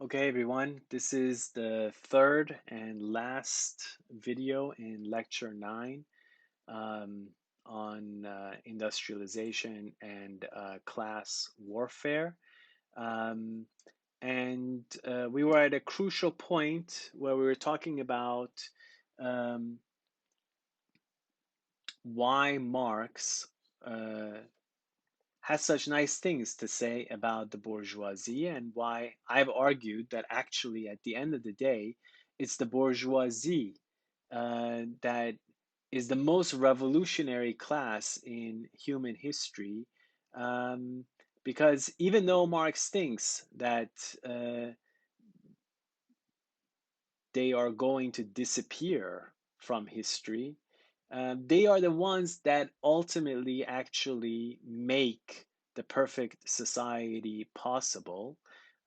Okay, everyone, this is the third and last video in lecture 9 um, on industrialization and class warfare. Um, and we were at a crucial point where we were talking about um, why Marx uh, has such nice things to say about the bourgeoisie, and why I've argued that actually, at the end of the day, it's the bourgeoisie that is the most revolutionary class in human history. Um, because even though Marx thinks that they are going to disappear from history, they are the ones that ultimately actually make the perfect society possible.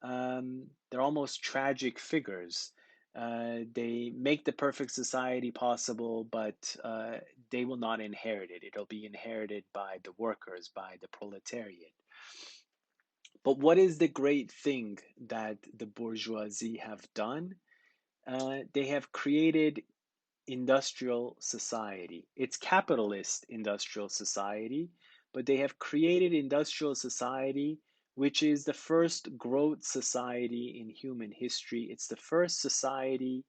They're almost tragic figures. They make the perfect society possible, but they will not inherit it. It'll be inherited by the workers, by the proletariat. But what is the great thing that the bourgeoisie have done? They have created industrial society. It's capitalist industrial society, but they have created industrial society, which is the first growth society in human history. It's the first society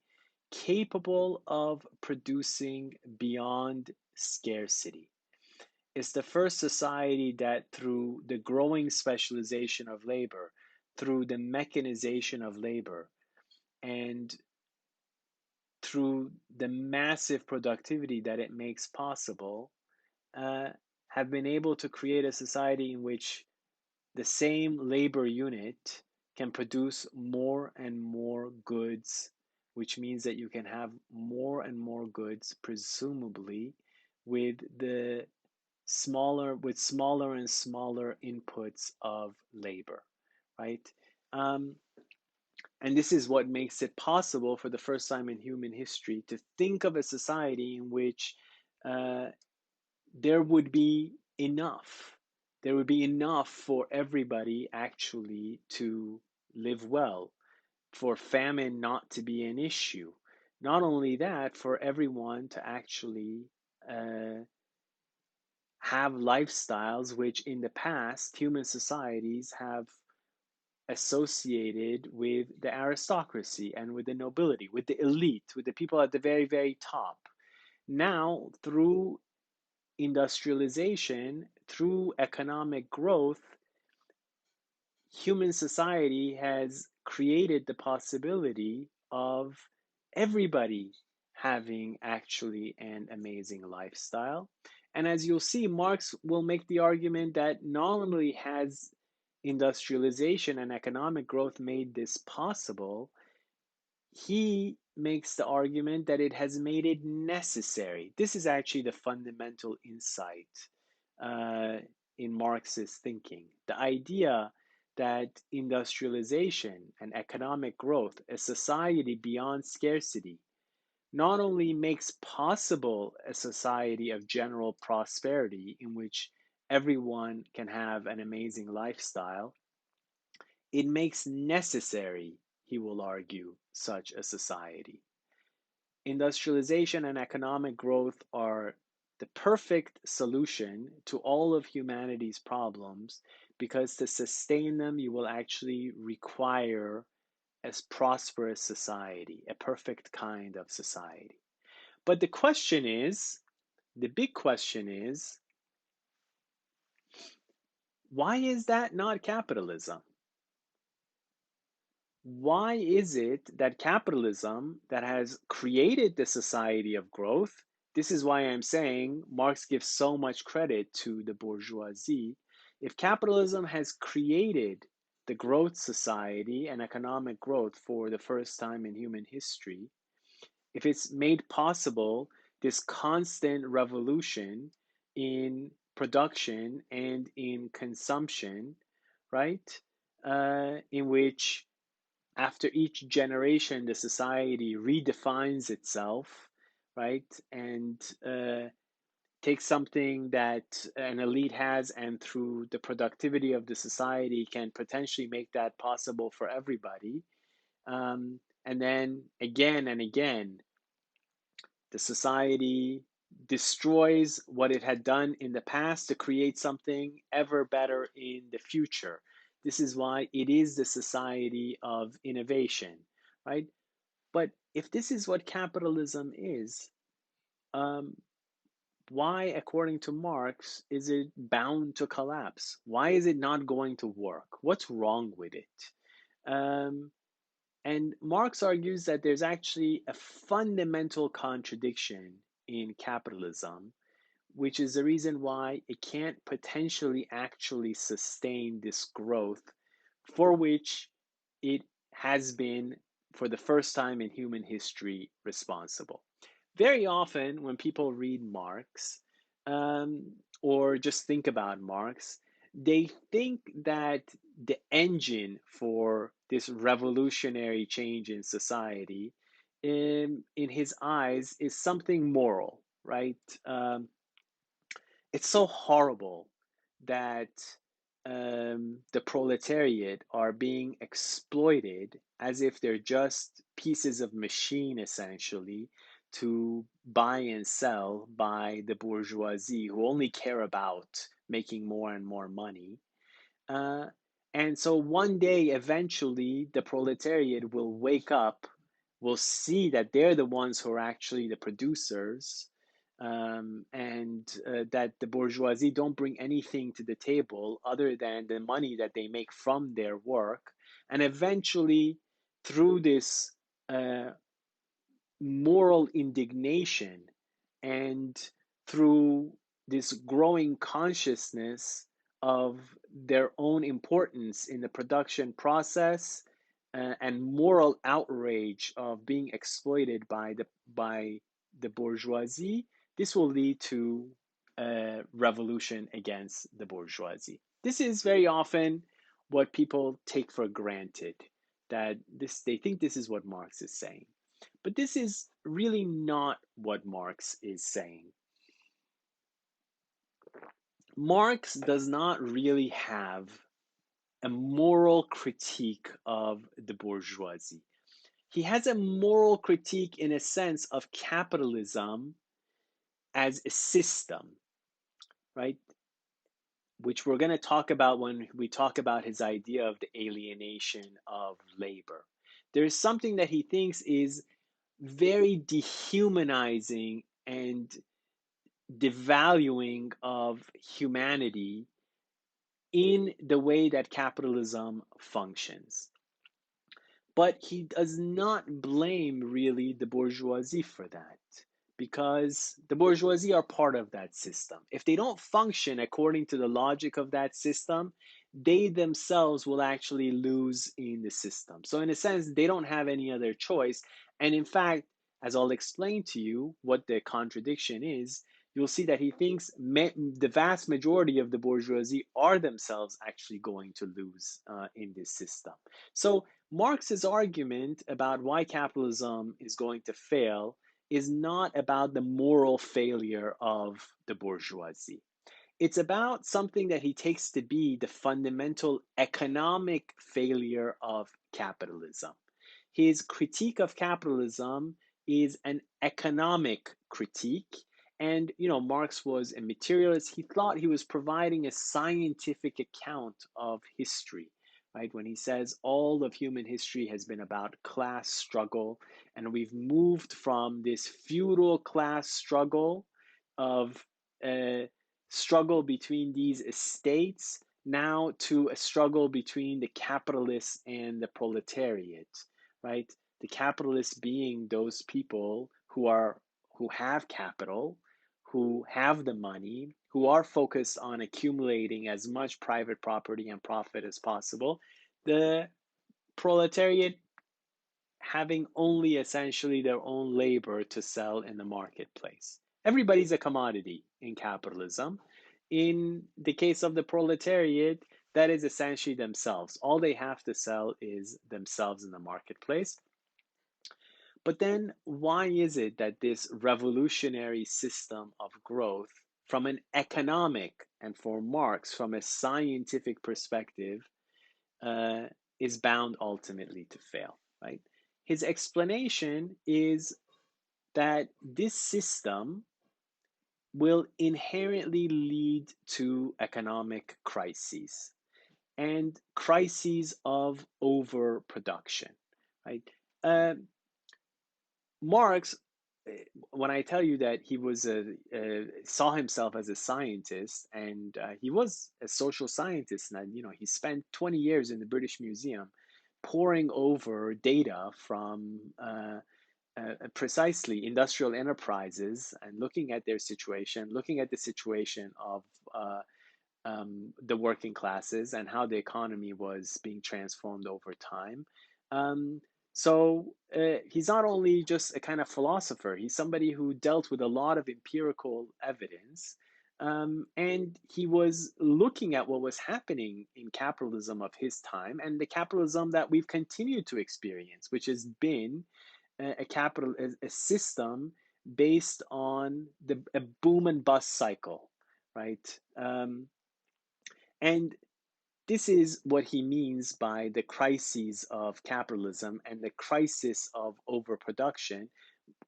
capable of producing beyond scarcity. It's the first society that, through the growing specialization of labor, through the mechanization of labor, and through the massive productivity that it makes possible, uh, have been able to create a society in which the same labor unit can produce more and more goods, which means that you can have more and more goods, presumably, with the smaller and smaller inputs of labor, right? Um, and this is what makes it possible for the first time in human history to think of a society in which uh, there would be enough. There would be enough for everybody actually to live well, for famine not to be an issue. Not only that, for everyone to actually uh, have lifestyles which in the past human societies have associated with the aristocracy and with the nobility, with the elite, with the people at the very, very top. Now, through industrialization, through economic growth, human society has created the possibility of everybody having actually an amazing lifestyle. And as you'll see, Marx will make the argument that not only has industrialization and economic growth made this possible, he makes the argument that it has made it necessary. This is actually the fundamental insight uh, in Marxist thinking. The idea that industrialization and economic growth, a society beyond scarcity, not only makes possible a society of general prosperity in which everyone can have an amazing lifestyle, it makes necessary, he will argue, such a society. Industrialization and economic growth are the perfect solution to all of humanity's problems, because to sustain them, you will actually require a prosperous society, a perfect kind of society. But the question is, the big question is, why is that not capitalism? Why is it that capitalism, that has created the society of growth, this is why I'm saying Marx gives so much credit to the bourgeoisie, if capitalism has created the growth society and economic growth for the first time in human history, if it's made possible this constant revolution in production and in consumption, right? In which after each generation, the society redefines itself, right? And takes something that an elite has, and through the productivity of the society, can potentially make that possible for everybody. And then again and again, the society destroys what it had done in the past to create something ever better in the future. This is why it is the society of innovation, right? But if this is what capitalism is, um, why, according to Marx, is it bound to collapse? Why is it not going to work? What's wrong with it? Um, and Marx argues that there's actually a fundamental contradiction in capitalism, which is the reason why it can't potentially actually sustain this growth for which it has been, for the first time in human history, responsible. Very often, when people read Marx um, or just think about Marx, they think that the engine for this revolutionary change in society, in his eyes, is something moral, right? It's so horrible that the proletariat are being exploited as if they're just pieces of machine, essentially, to buy and sell by the bourgeoisie who only care about making more and more money. Uh, and so one day, eventually, the proletariat will wake up, will see that they're the ones who are actually the producers, and that the bourgeoisie don't bring anything to the table other than the money that they make from their work. And eventually, through this uh, moral indignation and through this growing consciousness of their own importance in the production process, and moral outrage of being exploited by the bourgeoisie, this will lead to a revolution against the bourgeoisie. This is very often what people take for granted, that this they think this is what Marx is saying. But this is really not what Marx is saying. Marx does not really have a moral critique of the bourgeoisie. He has a moral critique in a sense of capitalism as a system, right? Which we're going to talk about when we talk about his idea of the alienation of labor. There is something that he thinks is very dehumanizing and devaluing of humanity in the way that capitalism functions. But he does not blame really the bourgeoisie for that, because the bourgeoisie are part of that system. If they don't function according to the logic of that system, they themselves will actually lose in the system. So, in a sense, they don't have any other choice. And in fact, as I'll explain to you what the contradiction is, you'll see that he thinks the vast majority of the bourgeoisie are themselves actually going to lose in this system. So, Marx's argument about why capitalism is going to fail is not about the moral failure of the bourgeoisie. It's about something that he takes to be the fundamental economic failure of capitalism. His critique of capitalism is an economic critique. And, Marx was a materialist. He thought he was providing a scientific account of history, right? When he says all of human history has been about class struggle, and we've moved from this feudal class struggle of uh, struggle between these estates now to a struggle between the capitalists and the proletariat, right? The capitalists being those people who have capital, who have the money, who are focused on accumulating as much private property and profit as possible. The proletariat having only essentially their own labor to sell in the marketplace. Everybody's a commodity in capitalism. In the case of the proletariat, that is essentially themselves. All they have to sell is themselves in the marketplace. But then, why is it that this revolutionary system of growth, from an economic and for Marx, from a scientific perspective, uh, is bound ultimately to fail? right? His explanation is that this system will inherently lead to economic crises and crises of overproduction, right? Uh, Marx, when I tell you that he was saw himself as a scientist, and he was a social scientist, and he spent 20 years in the British Museum, poring over data from precisely industrial enterprises and looking at their situation, looking at the situation of uh, the working classes and how the economy was being transformed over time. Um, so he's not only just a kind of philosopher, he's somebody who dealt with a lot of empirical evidence. And he was looking at what was happening in capitalism of his time and the capitalism that we've continued to experience, which has been a system based on a boom and bust cycle, right? And this is what he means by the crises of capitalism and the crisis of overproduction.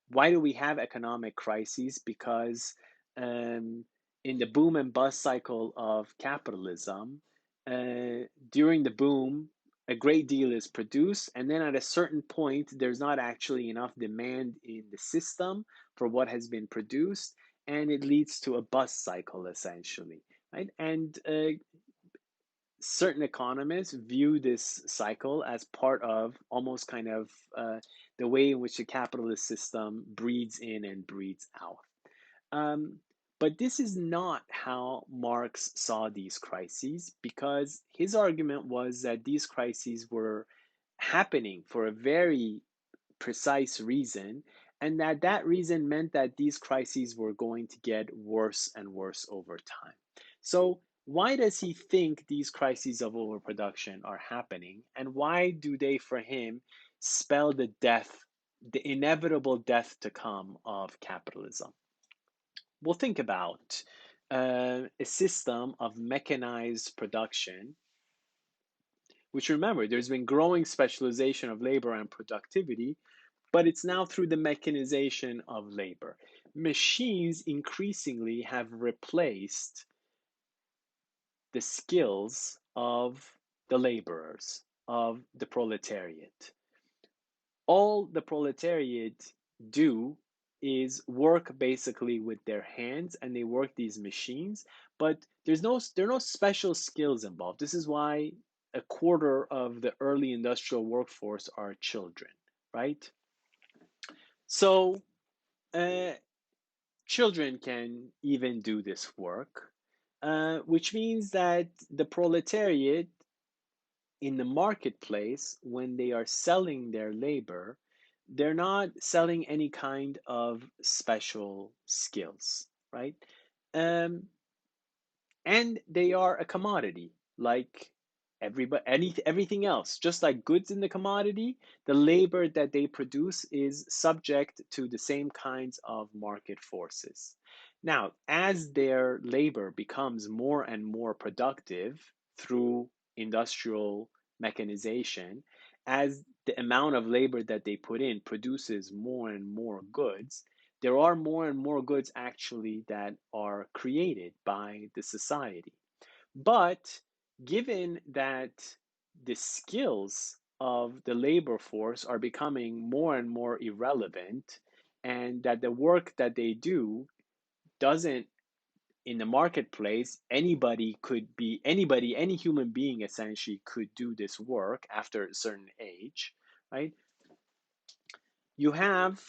Why do we have economic crises? Because um, in the boom and bust cycle of capitalism, during the boom, a great deal is produced, and then at a certain point, there's not actually enough demand in the system for what has been produced, and it leads to a bust cycle essentially, right? And certain economists view this cycle as part of almost kind of the way in which the capitalist system breeds in and breeds out. Um, but this is not how Marx saw these crises, because his argument was that these crises were happening for a very precise reason, and that reason meant that these crises were going to get worse and worse over time. So, why does he think these crises of overproduction are happening, and why do they, for him, spell the inevitable death to come of capitalism? We'll think about a system of mechanized production, which, remember, there's been growing specialization of labor and productivity, but it's now through the mechanization of labor. Machines increasingly have replaced the skills of the laborers, of the proletariat. All the proletariat do is work basically with their hands, and they work these machines, but there are no special skills involved. This is why a quarter of the early industrial workforce are children, right? So uh, children can even do this work, which means that the proletariat in the marketplace, when they are selling their labor, they're not selling any kind of special skills, right? Um, and they are a commodity like everything else. Just like goods in the commodity, the labor that they produce is subject to the same kinds of market forces. Now, as their labor becomes more and more productive through industrial mechanization, as the amount of labor that they put in produces more and more goods, there are more and more goods actually that are created by the society. But given that the skills of the labor force are becoming more and more irrelevant, and that the work that they do doesn't, in the marketplace, any human being essentially could do this work after a certain age, right? You have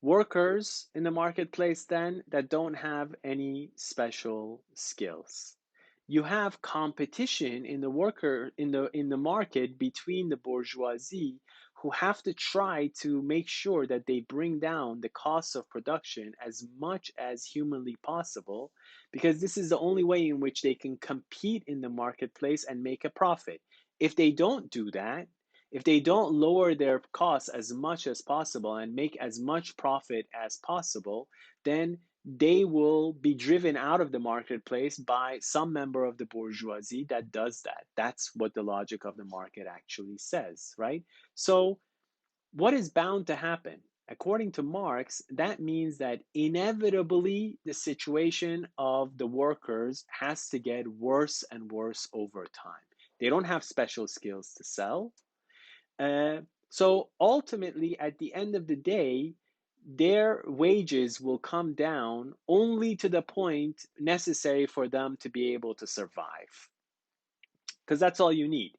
workers in the marketplace then that don't have any special skills. You have competition in the market between the bourgeoisie, who have to try to make sure that they bring down the cost of production as much as humanly possible, because this is the only way in which they can compete in the marketplace and make a profit. If they don't do that, if they don't lower their costs as much as possible and make as much profit as possible, then they will be driven out of the marketplace by some member of the bourgeoisie that does that. That's what the logic of the market actually says, right? So What is bound to happen? According to Marx, that means that inevitably the situation of the workers has to get worse and worse over time. They don't have special skills to sell. So ultimately, at the end of the day, their wages will come down only to the point necessary for them to be able to survive. Because that's all you need.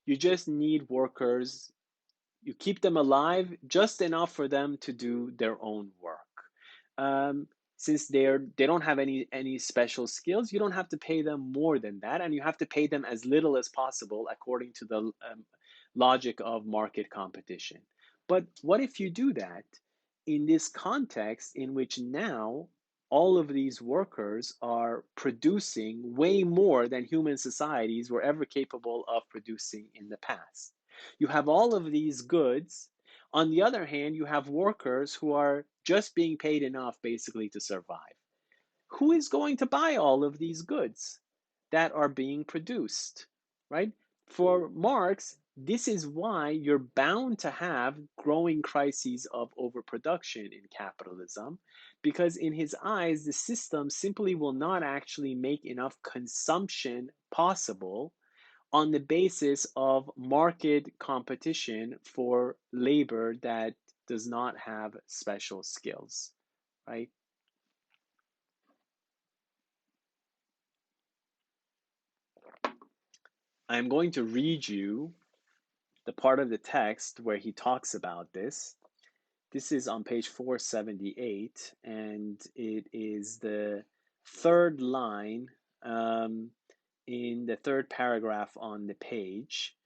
You just need workers. You keep them alive just enough for them to do their own work. Um, since they don't have any special skills, you don't have to pay them more than that, and you have to pay them as little as possible according to the logic of market competition. But what if you do that in this context in which now all of these workers are producing way more than human societies were ever capable of producing in the past? You have all of these goods. On the other hand, you have workers who are just being paid enough basically to survive. Who is going to buy all of these goods that are being produced, right? For Marx, this is why you're bound to have growing crises of overproduction in capitalism, because in his eyes, the system simply will not actually make enough consumption possible on the basis of market competition for labor that does not have special skills, right? I'm going to read you the part of the text where he talks about this. This is on page 478, and it is the third line in the third paragraph on the page.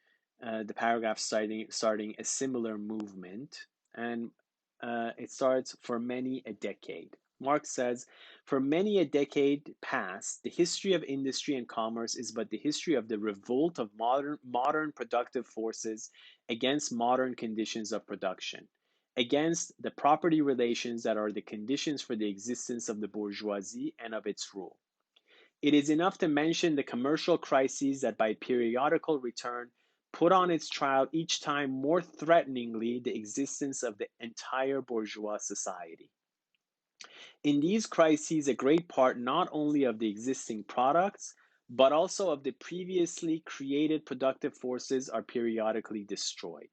The paragraph starting a similar movement, and it starts for many a decade. Marx says, for many a decade past, the history of industry and commerce is but the history of the revolt of modern productive forces against modern conditions of production, against the property relations that are the conditions for the existence of the bourgeoisie and of its rule. It is enough to mention the commercial crises that by periodical return put on its trial each time more threateningly the existence of the entire bourgeois society. In these crises, a great part not only of the existing products, but also of the previously created productive forces are periodically destroyed.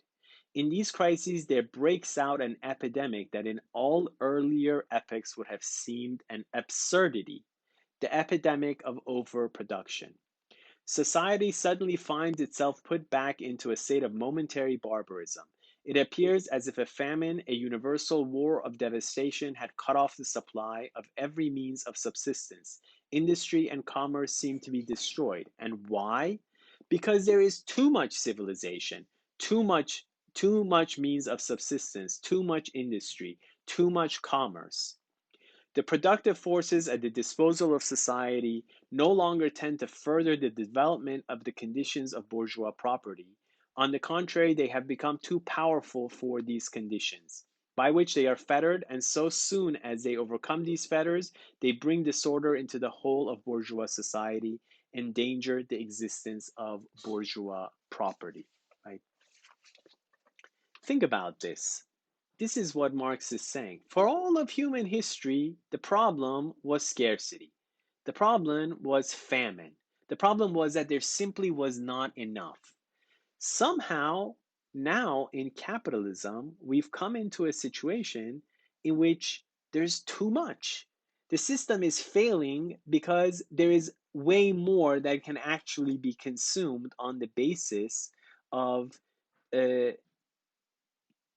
In these crises, there breaks out an epidemic that in all earlier epochs would have seemed an absurdity, the epidemic of overproduction. Society suddenly finds itself put back into a state of momentary barbarism. It appears as if a famine, a universal war of devastation, had cut off the supply of every means of subsistence. Industry and commerce seem to be destroyed. And why? Because there is too much civilization, too much, too much means of subsistence, too much industry, too much commerce. The productive forces at the disposal of society no longer tend to further the development of the conditions of bourgeois property. On the contrary, they have become too powerful for these conditions, by which they are fettered, and so soon as they overcome these fetters, they bring disorder into the whole of bourgeois society, endanger the existence of bourgeois property. Right? Think about this. This is what Marx is saying. For all of human history, the problem was scarcity. The problem was famine. The problem was that there simply was not enough. Somehow, now in capitalism, we've come into a situation in which there's too much. The system is failing because there is way more that can actually be consumed on the basis of uh,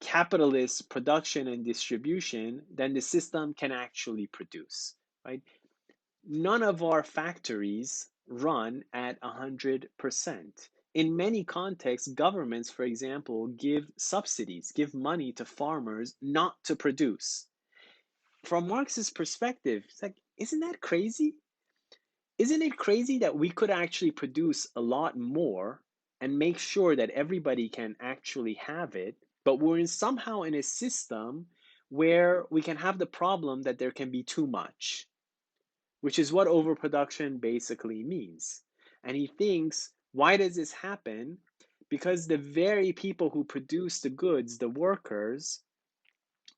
capitalist production and distribution than the system can actually produce, right? None of our factories run at 100%. In many contexts, governments, for example, give subsidies, give money to farmers not to produce. From Marx's perspective, it's like, isn't that crazy? Isn't it crazy that we could actually produce a lot more and make sure that everybody can actually have it, but somehow in a system where we can have the problem that there can be too much, which is what overproduction basically means. And he thinks, why does this happen? because the very people who produce the goods, the workers,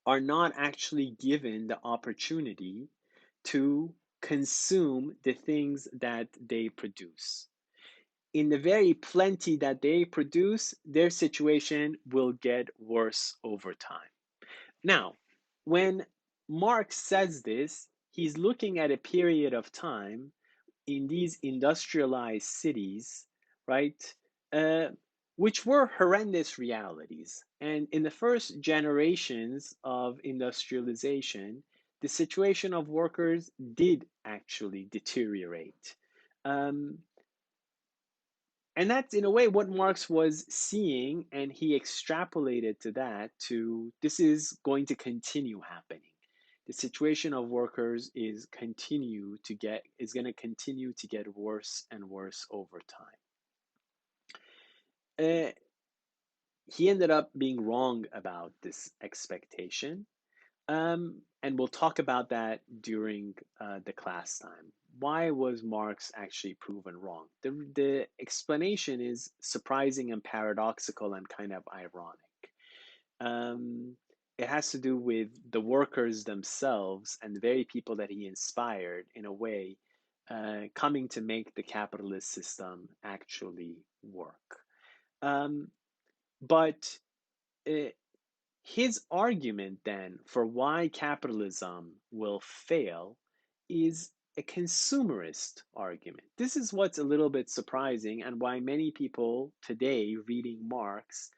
are not actually given the opportunity to consume the things that they produce. In the very plenty that they produce, their situation will get worse over time. Now, when Marx says this, he's looking at a period of time in these industrialized cities, right? Uh, which were horrendous realities. And in the first generations of industrialization, the situation of workers did actually deteriorate. Um, and that's in a way what Marx was seeing, and he extrapolated to that to this is going to continue happening. The situation of workers is going to continue to get worse and worse over time. Uh, he ended up being wrong about this expectation. And we'll talk about that during the class time. Why was Marx actually proven wrong? The explanation is surprising and paradoxical and kind of ironic. Um, it has to do with the workers themselves and the very people that he inspired, in a way, coming to make the capitalist system actually work. Um, but uh, his argument then for why capitalism will fail is a consumerist argument. This is what's a little bit surprising and why many people today reading Marx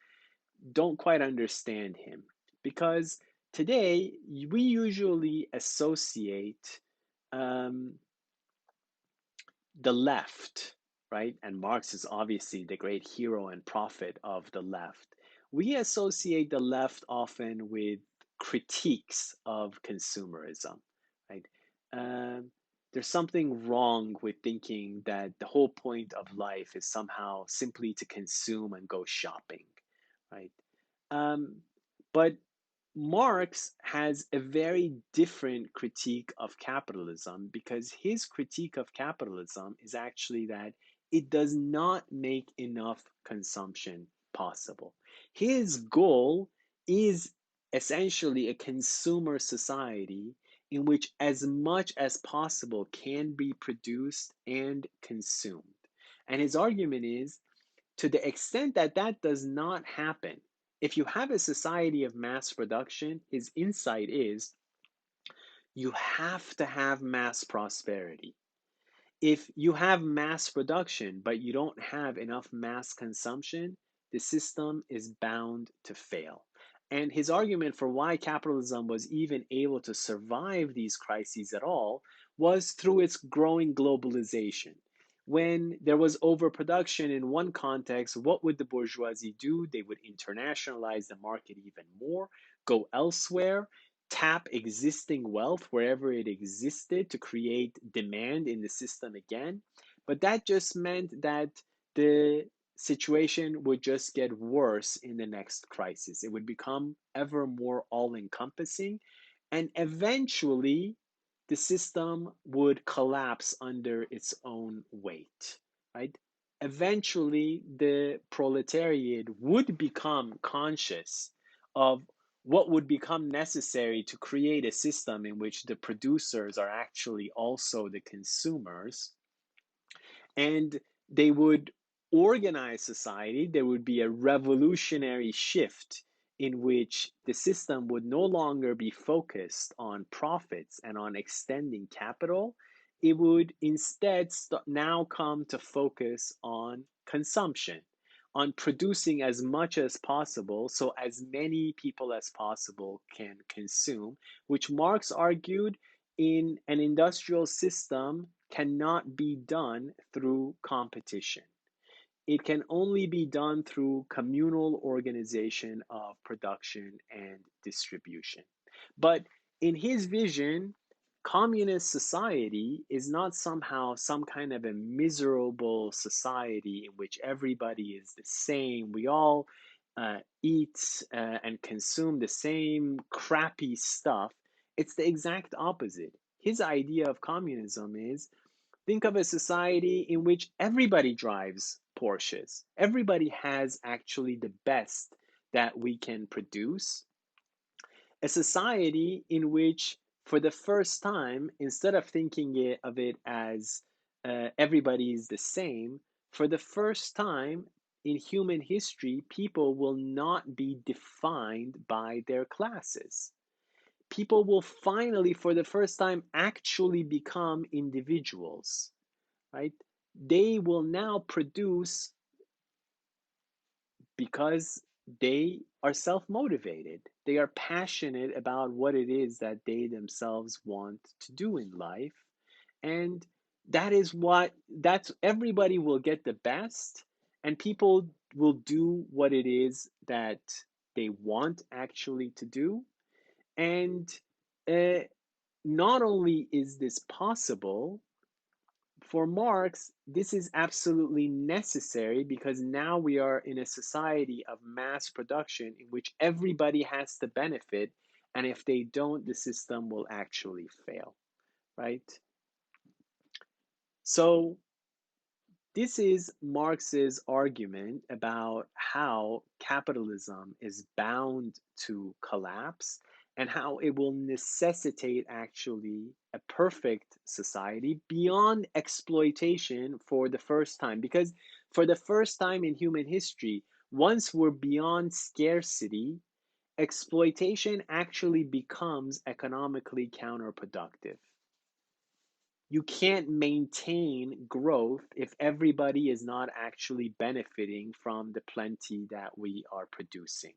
don't quite understand him. Because today we usually associate um, the left, right? And Marx is obviously the great hero and prophet of the left. We associate the left often with critiques of consumerism, right? Um, there's something wrong with thinking that the whole point of life is somehow simply to consume and go shopping, right? Um, but Marx has a very different critique of capitalism because his critique of capitalism is actually that it does not make enough consumption possible. His goal is essentially a consumer society in which as much as possible can be produced and consumed. And his argument is to the extent that that does not happen, if you have a society of mass production, his insight is you have to have mass prosperity. If you have mass production, but you don't have enough mass consumption, the system is bound to fail. And his argument for why capitalism was even able to survive these crises at all was through its growing globalization. When there was overproduction in one context, what would the bourgeoisie do? They would internationalize the market even more, go elsewhere, tap existing wealth wherever it existed to create demand in the system again. But that just meant that the situation would just get worse in the next crisis. It would become ever more all encompassing. And eventually, the system would collapse under its own weight, right? Eventually, the proletariat would become conscious of what would become necessary to create a system in which the producers are actually also the consumers, and they would organize society. There would be a revolutionary shift in which the system would no longer be focused on profits and on extending capital. It would instead now come to focus on consumption, on producing as much as possible so as many people as possible can consume, which Marx argued in an industrial system cannot be done through competition. It can only be done through communal organization of production and distribution. But in his vision, communist society is not somehow some kind of a miserable society in which everybody is the same. We all eat and consume the same crappy stuff. It's the exact opposite. His idea of communism is think of a society in which everybody drives Porsches. Everybody has actually the best that we can produce. A society in which, for the first time, instead of of it as everybody is the same, for the first time in human history, people will not be defined by their classes. People will finally, for the first time, actually become individuals, right? They will now produce because they are self motivated. They are passionate about what it is that they themselves want to do in life. And that's everybody will get the best, and people will do what it is that they want actually to do. And uh, not only is this possible, for Marx, this is absolutely necessary because now we are in a society of mass production in which everybody has to benefit. And if they don't, the system will actually fail, right? So, this is Marx's argument about how capitalism is bound to collapse and how it will necessitate actually a perfect society beyond exploitation for the first time. Because for the first time in human history, once we're beyond scarcity, exploitation actually becomes economically counterproductive. You can't maintain growth if everybody is not actually benefiting from the plenty that we are producing.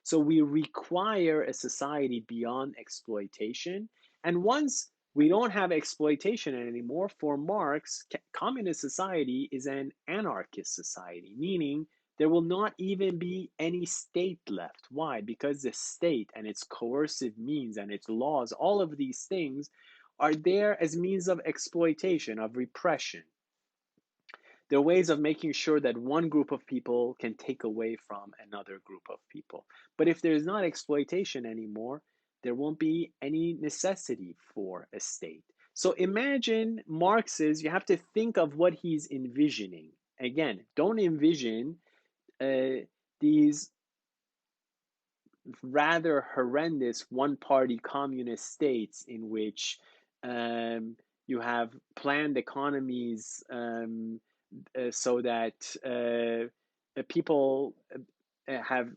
So we require a society beyond exploitation. And once we don't have exploitation anymore, for Marx, communist society is an anarchist society, meaning there will not even be any state left. Why? Because the state and its coercive means and its laws, all of these things are there as means of exploitation, of repression. They're ways of making sure that one group of people can take away from another group of people. But if there's not exploitation anymore, there won't be any necessity for a state. So imagine Marx's, you have to think of what he's envisioning. Again, don't envision these rather horrendous one party communist states in which you have planned economies so that people have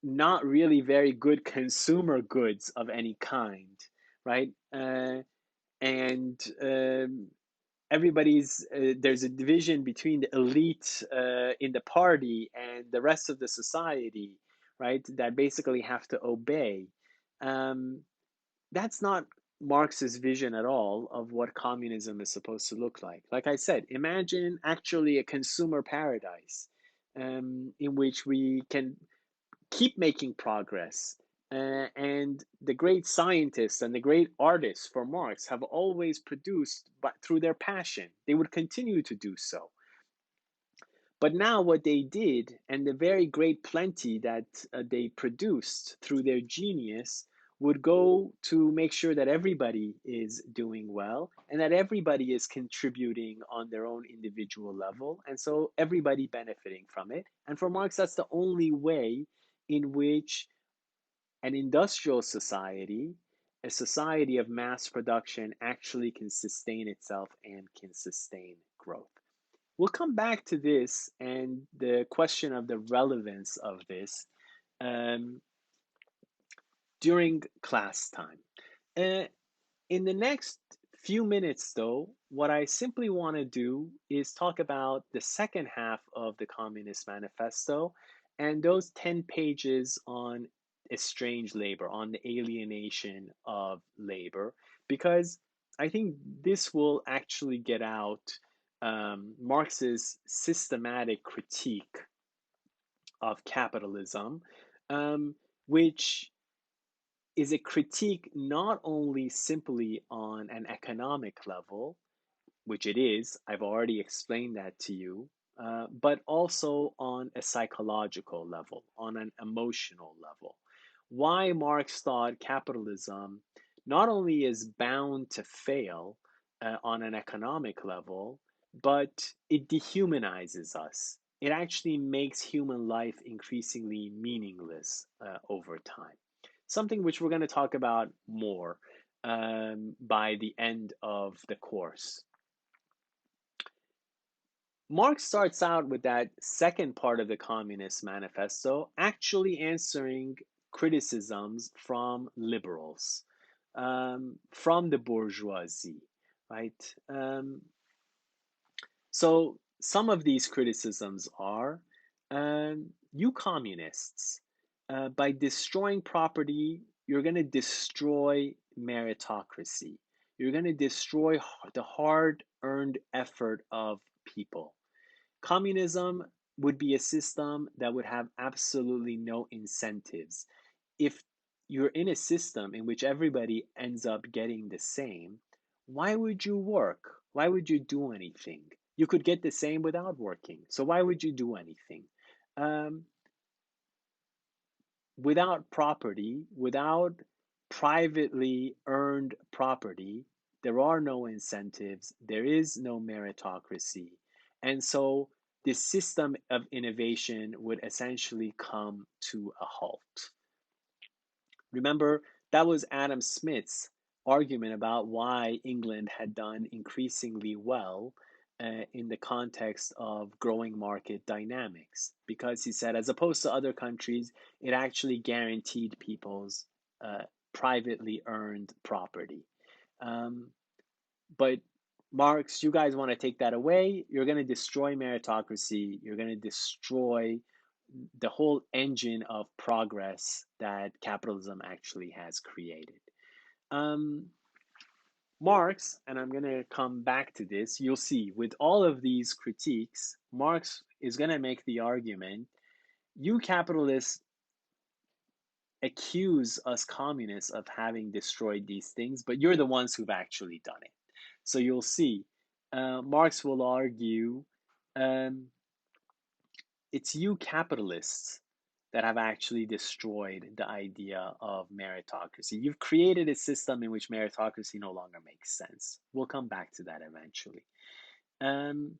not really very good consumer goods of any kind, right? And everybody's there's a division between the elite in the party and the rest of the society, right? That basically have to obey. Um, that's not Marx's vision at all of what communism is supposed to look like. Like I said, imagine actually a consumer paradise in which we can keep making progress. And the great scientists and the great artists for Marx have always produced but through their passion. They would continue to do so. But now, what they did, and the very great plenty that they produced through their genius, would go to make sure that everybody is doing well and that everybody is contributing on their own individual level. And so everybody benefiting from it. And for Marx, that's the only way in which an industrial society, a society of mass production, actually can sustain itself and can sustain growth. We'll come back to this and the question of the relevance of this um, during class time. Uh, in the next few minutes, though, what I simply want to do is talk about the second half of the Communist Manifesto and those 10 pages on estranged labor, on the alienation of labor, because I think this will actually get out Marx's systematic critique of capitalism, which is a critique not only simply on an economic level, which it is, I've already explained that to you, but also on a psychological level, on an emotional level. Why Marx thought capitalism not only is bound to fail on an economic level, but it dehumanizes us. It actually makes human life increasingly meaningless over time. Something which we're going to talk about more by the end of the course. Marx starts out with that second part of the Communist Manifesto, actually answering criticisms from liberals, from the bourgeoisie, right? So some of these criticisms are you communists, by destroying property, you're going to destroy meritocracy. You're going to destroy the hard earned effort of people. Communism would be a system that would have absolutely no incentives. If you're in a system in which everybody ends up getting the same, why would you work? Why would you do anything? You could get the same without working. So why would you do anything? Um, Without property, without privately earned property, there are no incentives, there is no meritocracy. And so this system of innovation would essentially come to a halt. Remember, that was Adam Smith's argument about why England had done increasingly well in the context of growing market dynamics. Because he said, as opposed to other countries, it actually guaranteed people's privately earned property. Um, but Marx, you guys want to take that away, you're going to destroy meritocracy, you're going to destroy the whole engine of progress that capitalism actually has created. Um, Marx, and I'm going to come back to this, you'll see with all of these critiques, Marx is going to make the argument you capitalists accuse us communists of having destroyed these things, but you're the ones who've actually done it. So you'll see, Marx will argue um, it's you capitalists that have actually destroyed the idea of meritocracy. You've created a system in which meritocracy no longer makes sense. We'll come back to that eventually. Um,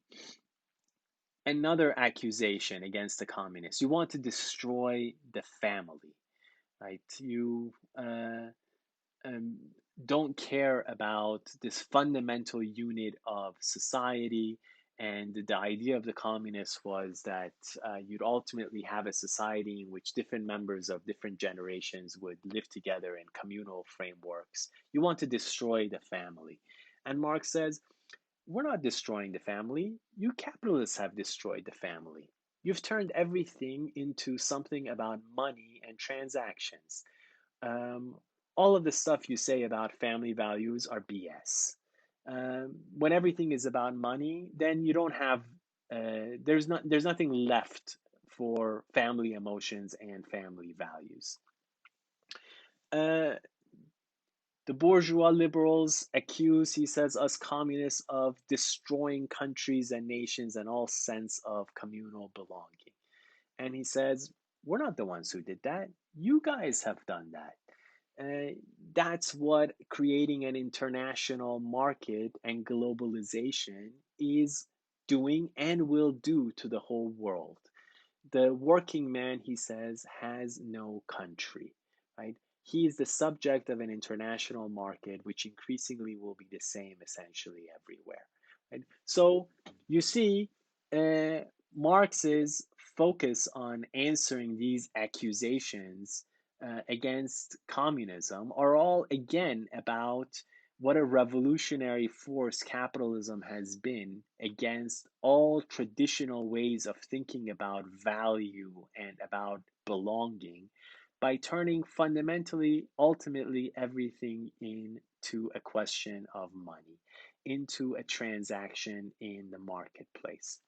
Another accusation against the communists, you want to destroy the family, right? You um, don't care about this fundamental unit of society. And the idea of the communists was that you'd ultimately have a society in which different members of different generations would live together in communal frameworks. You want to destroy the family. And Marx says, we're not destroying the family. You capitalists have destroyed the family. You've turned everything into something about money and transactions. um, all of the stuff you say about family values are BS. When everything is about money, then you don't have there's nothing left for family emotions and family values. Uh, the bourgeois liberals accuse, he says, us communists of destroying countries and nations and all sense of communal belonging. And he says, we're not the ones who did that. You guys have done that. Uh, that's what creating an international market and globalization is doing and will do to the whole world. The working man, he says, has no country, right? He is the subject of an international market, which increasingly will be the same essentially everywhere, right? So you see, uh, Marx's focus on answering these accusations against communism are all again about what a revolutionary force capitalism has been against all traditional ways of thinking about value and about belonging by turning fundamentally, ultimately, everything into a question of money, into a transaction in the marketplace.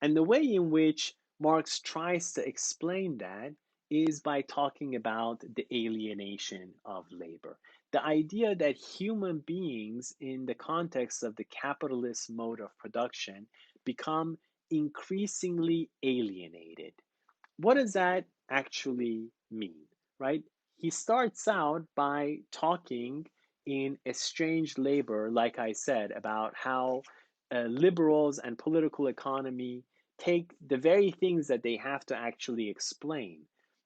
And the way in which Marx tries to explain that is by talking about the alienation of labor. The idea that human beings, in the context of the capitalist mode of production, become increasingly alienated. What does that actually mean, right? He starts out by talking in estranged labor, like I said, about how liberals and political economy take the very things that they have to actually explain,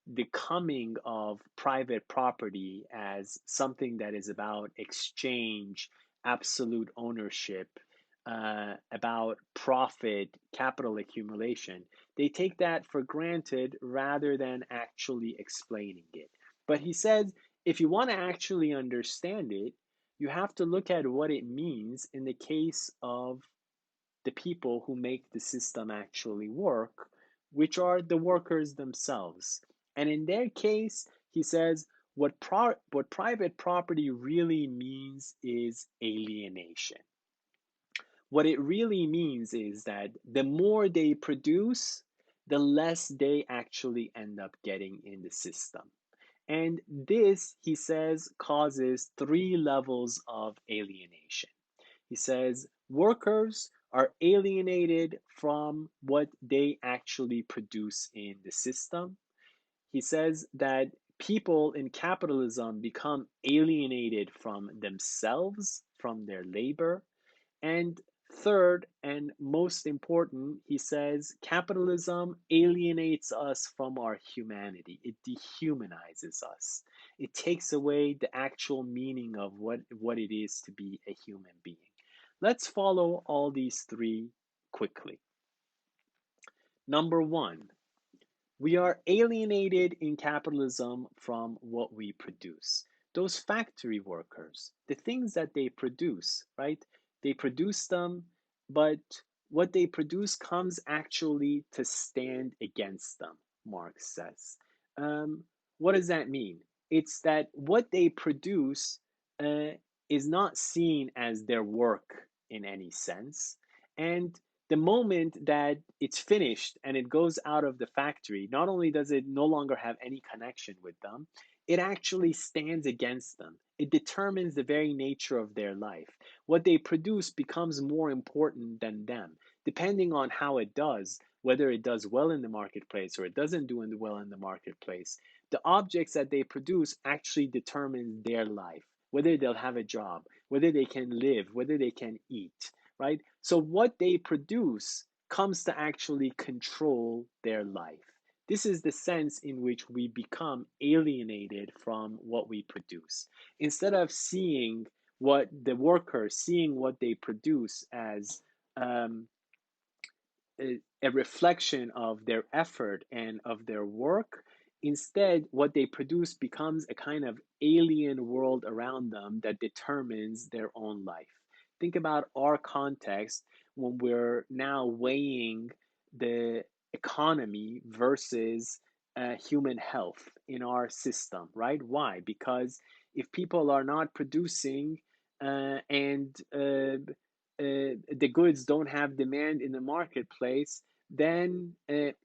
the coming of private property as something that is about exchange, absolute ownership, about profit, capital accumulation. They take that for granted rather than actually explaining it. But he says if you want to actually understand it, you have to look at what it means in the case of the people who make the system actually work, which are the workers themselves. And in their case, he says what private property really means is alienation. What it really means is that the more they produce, the less they actually end up getting in the system. And this, he says, causes three levels of alienation. He says workers are alienated from what they actually produce in the system. He says that people in capitalism become alienated from themselves, from their labor. And third, and most important, he says capitalism alienates us from our humanity. It dehumanizes us. It takes away the actual meaning of what it is to be a human being. Let's follow all these three quickly. Number one, we are alienated in capitalism from what we produce. Those factory workers, the things that they produce, right? They produce them, but what they produce comes actually to stand against them, Marx says. Um, what does that mean? It's that what they produce uh, is not seen as their work in any sense. And the moment that it's finished and it goes out of the factory, not only does it no longer have any connection with them, it actually stands against them. It determines the very nature of their life. What they produce becomes more important than them, depending on how it does, whether it does well in the marketplace or it doesn't do well in the marketplace. The objects that they produce actually determine their life, whether they'll have a job, whether they can live, whether they can eat, right? So what they produce comes to actually control their life. This is the sense in which we become alienated from what we produce. Instead of seeing what the workers, seeing what they produce as um, a reflection of their effort and of their work. Instead, what they produce becomes a kind of alien world around them that determines their own life. Think about our context when we're now weighing the economy versus human health in our system, right? Why? Because if people are not producing and the goods don't have demand in the marketplace, then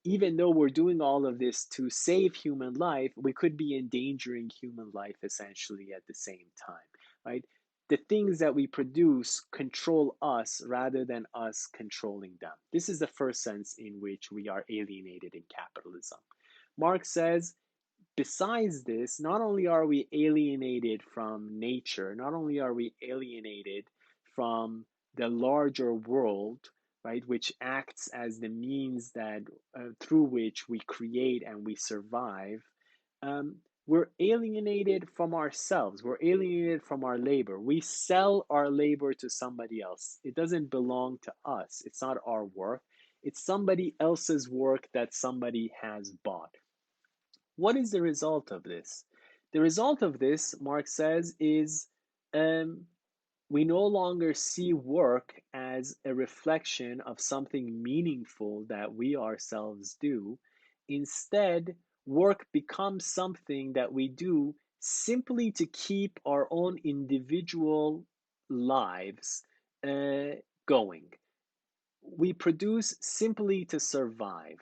even though we're doing all of this to save human life, we could be endangering human life essentially at the same time, right? The things that we produce control us rather than us controlling them. This is the first sense in which we are alienated in capitalism. Marx says besides this, not only are we alienated from nature, not only are we alienated from the larger world, right, which acts as the means that through which we create and we survive, um, we're alienated from ourselves. We're alienated from our labor. We sell our labor to somebody else. It doesn't belong to us. It's not our work. It's somebody else's work that somebody has bought. What is the result of this? The result of this, Marx says, is um, we no longer see work as a reflection of something meaningful that we ourselves do. Instead, work becomes something that we do simply to keep our own individual lives uh, going. We produce simply to survive.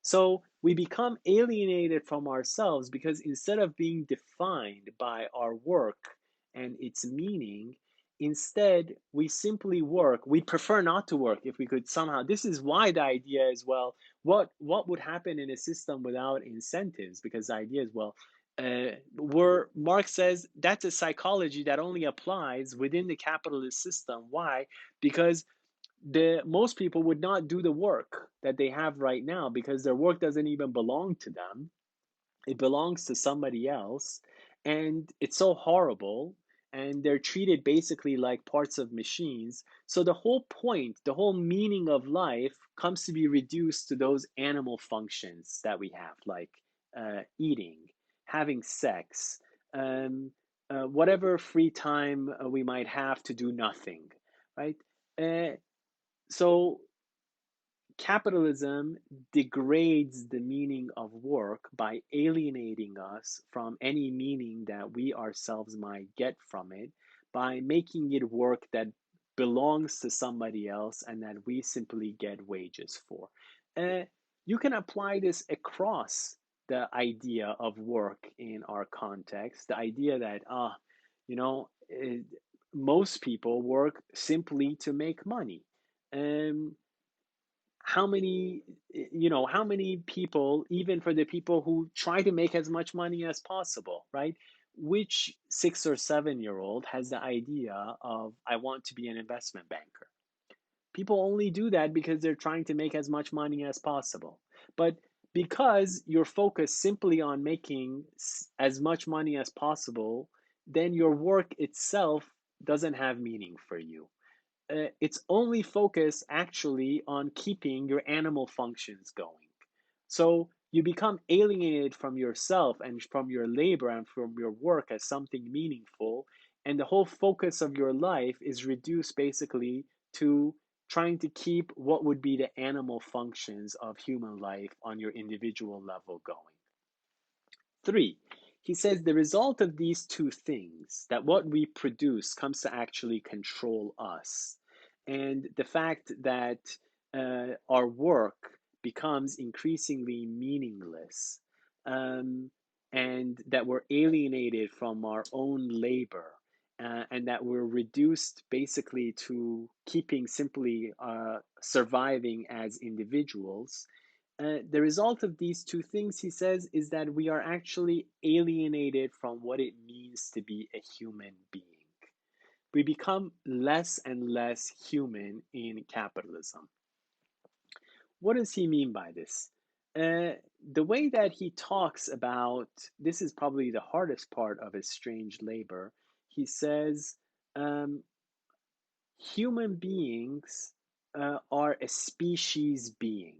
So we become alienated from ourselves because instead of being defined by our work and its meaning, instead we simply work. We prefer not to work if we could somehow. This is why the idea is, well, what would happen in a system without incentives? Because the idea is, well, where Marx says that's a psychology that only applies within the capitalist system. Why? Because the most people would not do the work that they have right now because their work doesn't even belong to them. It belongs to somebody else, and it's so horrible, and they're treated basically like parts of machines. So the whole point, the whole meaning of life comes to be reduced to those animal functions that we have, like eating, having sex, um, whatever free time we might have to do nothing, right? uh, so capitalism degrades the meaning of work by alienating us from any meaning that we ourselves might get from it, by making it work that belongs to somebody else and that we simply get wages for. Uh, you can apply this across the idea of work in our context, the idea that, you know, most people work simply to make money. Um, how many people, even for the people who try to make as much money as possible, right? Which 6 or 7 year old has the idea of, I want to be an investment banker? People only do that because they're trying to make as much money as possible. But because you're focused simply on making as much money as possible, then your work itself doesn't have meaning for you. It's only focused actually on keeping your animal functions going. So you become alienated from yourself and from your labor and from your work as something meaningful. And the whole focus of your life is reduced basically to trying to keep what would be the animal functions of human life on your individual level going. Three, he says the result of these two things, that what we produce comes to actually control us, and the fact that our work becomes increasingly meaningless, um, and that we're alienated from our own labor, and that we're reduced basically to keeping simply surviving as individuals. The result of these two things, he says, is that we are actually alienated from what it means to be a human being. We become less and less human in capitalism. What does he mean by this? The way that he talks about this is probably the hardest part of his strange labor. He says, um, human beings are a species being.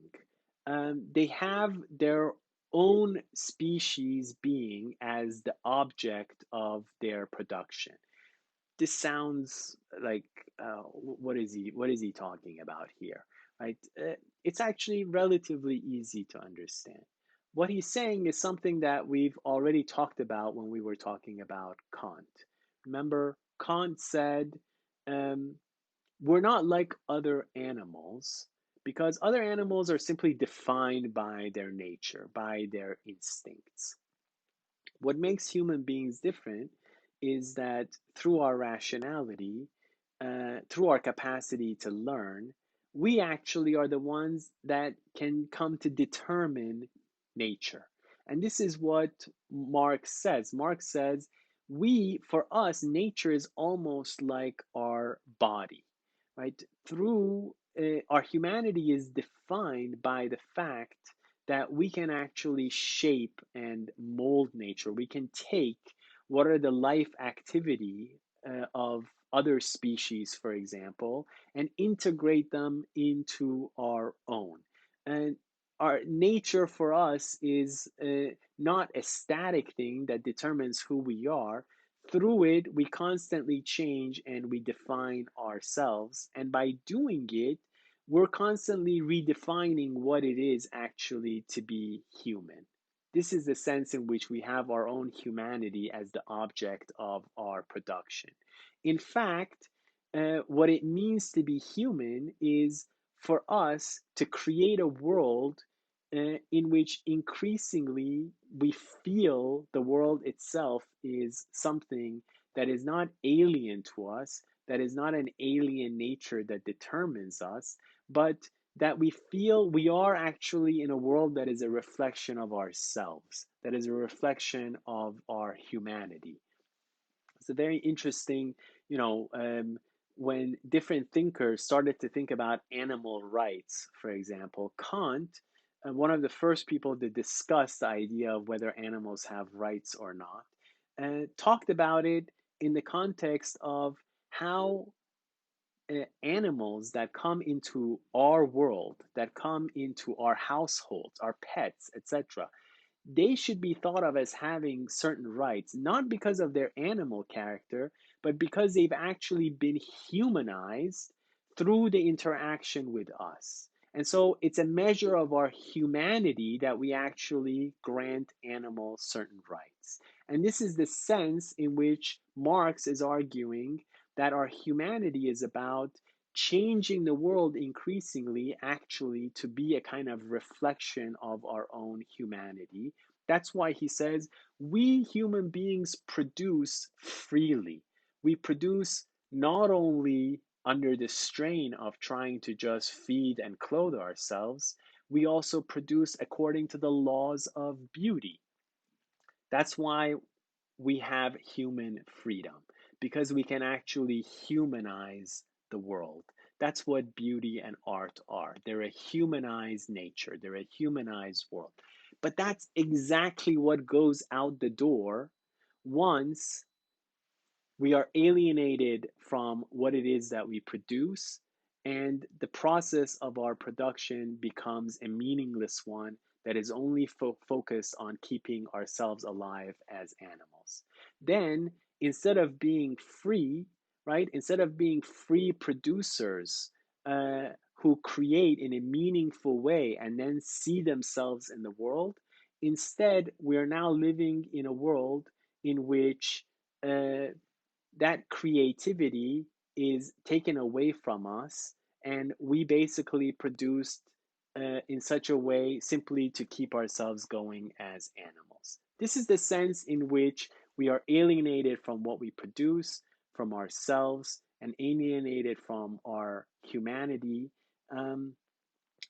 They have their own species being as the object of their production. This sounds like, what is he talking about here, right? It's actually relatively easy to understand. What he's saying is something that we've already talked about when we were talking about Kant. Remember, Kant said, um, we're not like other animals because other animals are simply defined by their nature, by their instincts. What makes human beings different is that through our rationality, through our capacity to learn, we actually are the ones that can come to determine nature. And this is what Marx says. Marx says, for us, nature is almost like our body, right? Through our humanity is defined by the fact that we can actually shape and mold nature. We can take what are the life activity of other species, for example, and integrate them into our own. And our nature for us is not a static thing that determines who we are. Through it, we constantly change and we define ourselves. And by doing it, we're constantly redefining what it is actually to be human. This is the sense in which we have our own humanity as the object of our production. In fact, what it means to be human is for us to create a world in which increasingly we feel the world itself is something that is not alien to us, that is not an alien nature that determines us, but that we feel we are actually in a world that is a reflection of ourselves, that is a reflection of our humanity. It's a very interesting, you know, when different thinkers started to think about animal rights, for example, Kant, one of the first people to discuss the idea of whether animals have rights or not, talked about it in the context of how animals that come into our world, that come into our households, our pets, etc., they should be thought of as having certain rights, not because of their animal character, but because they've actually been humanized through the interaction with us. And so it's a measure of our humanity that we actually grant animals certain rights. And this is the sense in which Marx is arguing that our humanity is about changing the world increasingly actually to be a kind of reflection of our own humanity. That's why he says we human beings produce freely. We produce not only under the strain of trying to just feed and clothe ourselves, we also produce according to the laws of beauty. That's why we have human freedom, because we can actually humanize the world. That's what beauty and art are. They're a humanized nature, they're a humanized world. But that's exactly what goes out the door once we are alienated from what it is that we produce, and the process of our production becomes a meaningless one that is only focused on keeping ourselves alive as animals. Then, instead of being free, right, instead of being free producers who create in a meaningful way and then see themselves in the world, instead, we are now living in a world in which uh, that creativity is taken away from us, and we basically produced in such a way simply to keep ourselves going as animals. This is the sense in which we are alienated from what we produce, from ourselves, and alienated from our humanity. Um,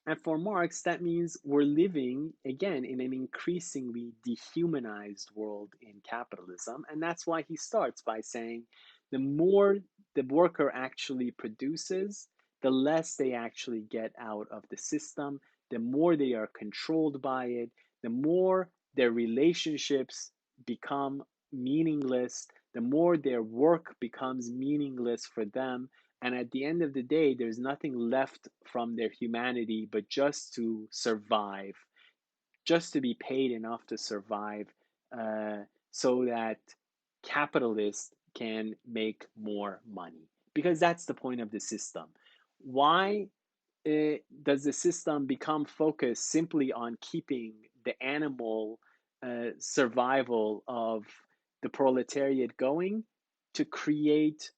and for Marx, that means we're living, again, in an increasingly dehumanized world in capitalism. And that's why he starts by saying the more the worker actually produces, the less they actually get out of the system, the more they are controlled by it, the more their relationships become meaningless, the more their work becomes meaningless for them, and at the end of the day, there's nothing left from their humanity but just to survive, just to be paid enough to survive, uh, so that capitalists can make more money. Because that's the point of the system. Why does the system become focused simply on keeping the animal survival of the proletariat going? To create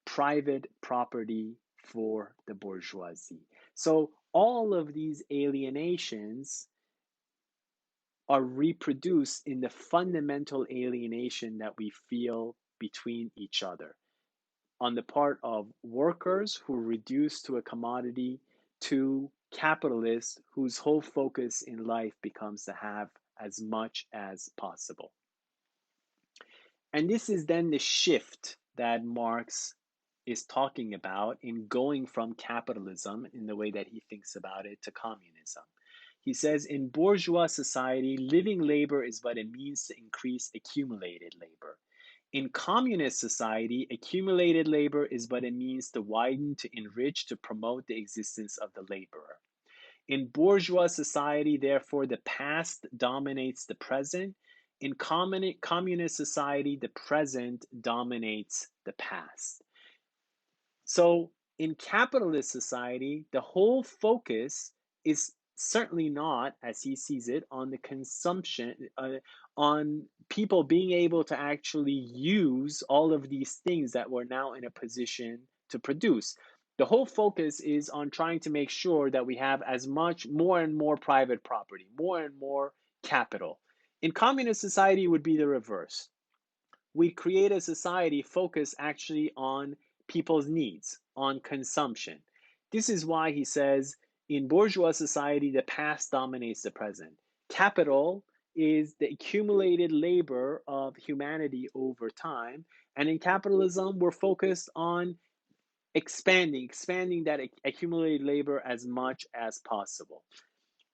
private property for the bourgeoisie. So all of these alienations are reproduced in the fundamental alienation that we feel between each other on the part of workers who are reduced to a commodity, to capitalists whose whole focus in life becomes to have as much as possible. And this is then the shift that Marx is talking about in going from capitalism, in the way that he thinks about it, to communism. He says in bourgeois society, living labor is but a means to increase accumulated labor. In communist society, accumulated labor is but a means to widen, to enrich, to promote the existence of the laborer. In bourgeois society, therefore, the past dominates the present. In communist society, the present dominates the past. So in capitalist society, the whole focus is certainly not, as he sees it, on the consumption, on people being able to actually use all of these things that we're now in a position to produce. The whole focus is on trying to make sure that we have as much, more and more private property, more and more capital. In communist society, it would be the reverse. We create a society focused actually on people's needs, on consumption. This is why he says in bourgeois society, the past dominates the present. Capital is the accumulated labor of humanity over time. And in capitalism, we're focused on expanding that accumulated labor as much as possible.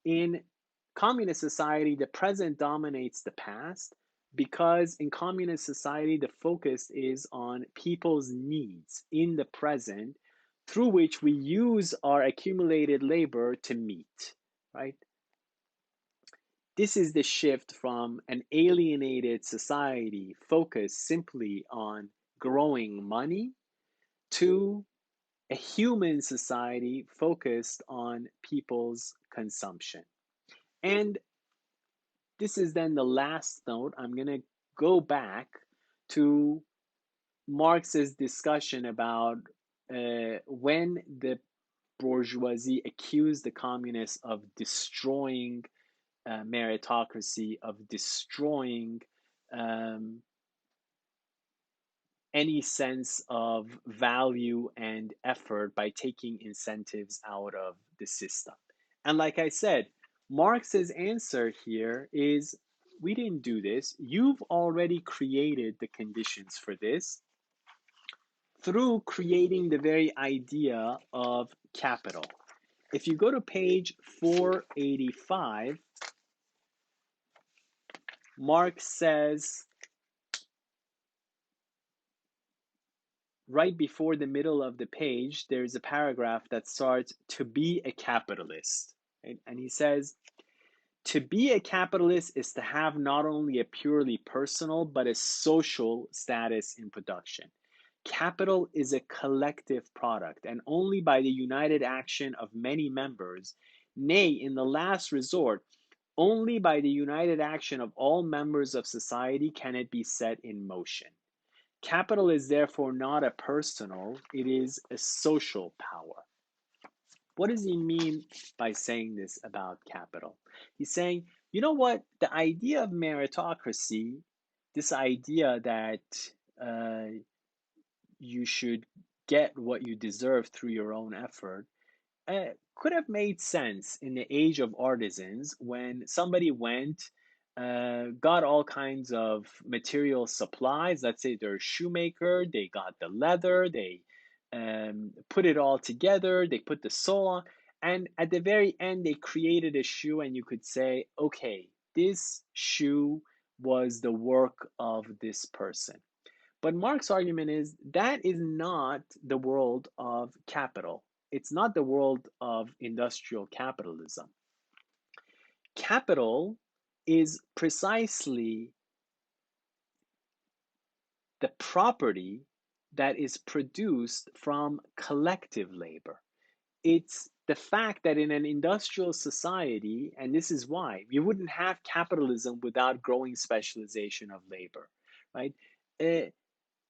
In communist society, the present dominates the past because in communist society, the focus is on people's needs in the present through which we use our accumulated labor to meet, right? This is the shift from an alienated society focused simply on growing money to a human society focused on people's consumption. And this is then the last note. I'm going to go back to Marx's discussion about when the bourgeoisie accused the communists of destroying meritocracy, of destroying um, any sense of value and effort by taking incentives out of the system. And like I said, Marx's answer here is we didn't do this. You've already created the conditions for this through creating the very idea of capital. If you go to page 485, Marx says right before the middle of the page, there's a paragraph that starts to be a capitalist. Right? And he says, to be a capitalist is to have not only a purely personal, but a social status in production. Capital is a collective product, and only by the united action of many members, nay, in the last resort, only by the united action of all members of society can it be set in motion. Capital is therefore not a personal, it is a social power. What does he mean by saying this about capital? He's saying, you know what? The idea of meritocracy, this idea that uh, you should get what you deserve through your own effort, could have made sense in the age of artisans when somebody went, got all kinds of material supplies. Let's say they're a shoemaker, they got the leather, they put it all together, they put the sole on, and at the very end, they created a shoe, and you could say, okay, this shoe was the work of this person. But Marx's argument is that is not the world of capital. It's not the world of industrial capitalism. Capital is precisely the property that is produced from collective labor. It's the fact that in an industrial society, and this is why you wouldn't have capitalism without growing specialization of labor, right? Uh,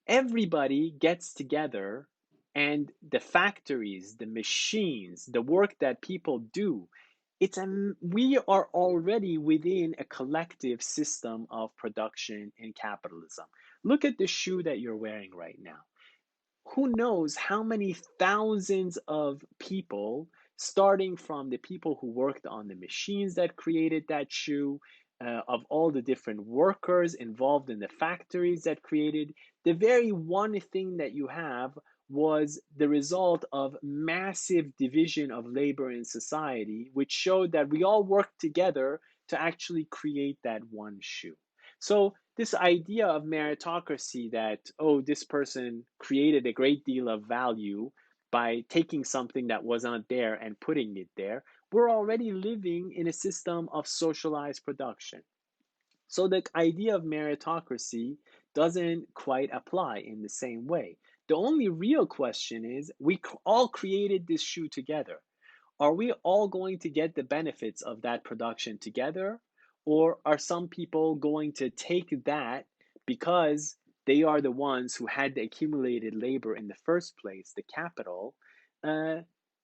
Everybody gets together, and the factories, the machines, the work that people do, we are already within a collective system of production in capitalism. Look at the shoe that you're wearing right now. Who knows how many thousands of people, starting from the people who worked on the machines that created that shoe, of all the different workers involved in the factories that created, the very one thing that you have was the result of massive division of labor in society, which showed that we all worked together to actually create that one shoe. So this idea of meritocracy that, oh, this person created a great deal of value by taking something that was not there and putting it there, we're already living in a system of socialized production. So the idea of meritocracy doesn't quite apply in the same way. The only real question is we all created this shoe together. Are we all going to get the benefits of that production together? Or are some people going to take that because they are the ones who had the accumulated labor in the first place, the capital, uh,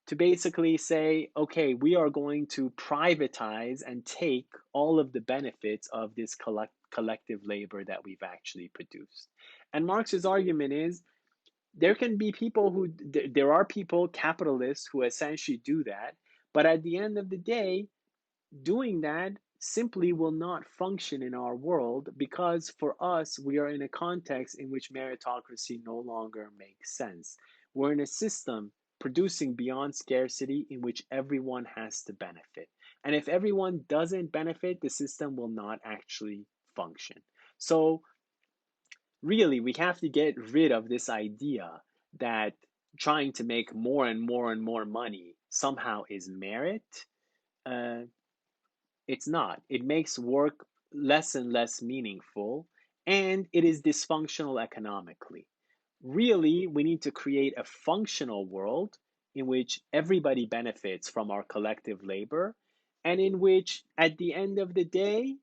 to basically say, okay, we are going to privatize and take all of the benefits of this collective labor that we've actually produced? And Marx's argument is there can be people who there are people capitalists who essentially do that, but at the end of the day doing that simply will not function in our world because for us we are in a context in which meritocracy no longer makes sense. We're in a system producing beyond scarcity in which everyone has to benefit. And if everyone doesn't benefit, the system will not actually function. So, really, we have to get rid of this idea that trying to make more and more and more money somehow is merit. Uh, it's not. It makes work less and less meaningful, and it is dysfunctional economically. Really, we need to create a functional world in which everybody benefits from our collective labor, and in which, at the end of the day,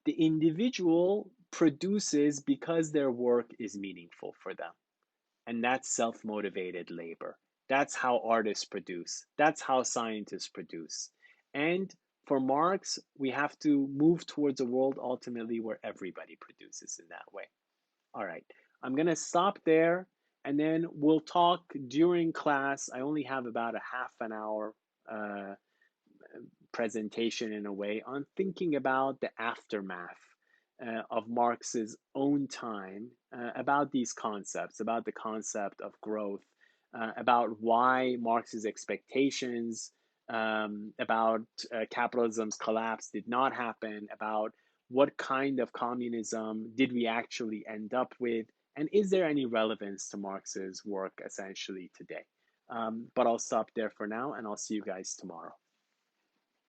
the individual produces because their work is meaningful for them. And that's self motivated labor. That's how artists produce. That's how scientists produce. And for Marx, we have to move towards a world ultimately where everybody produces in that way. All right, I'm going to stop there and then we'll talk during class. I only have about a half an hour uh, presentation in a way on thinking about the aftermath of Marx's own time about these concepts, about the concept of growth, about why Marx's expectations about capitalism's collapse did not happen, about what kind of communism did we actually end up with, and is there any relevance to Marx's work essentially today? But I'll stop there for now, and I'll see you guys tomorrow.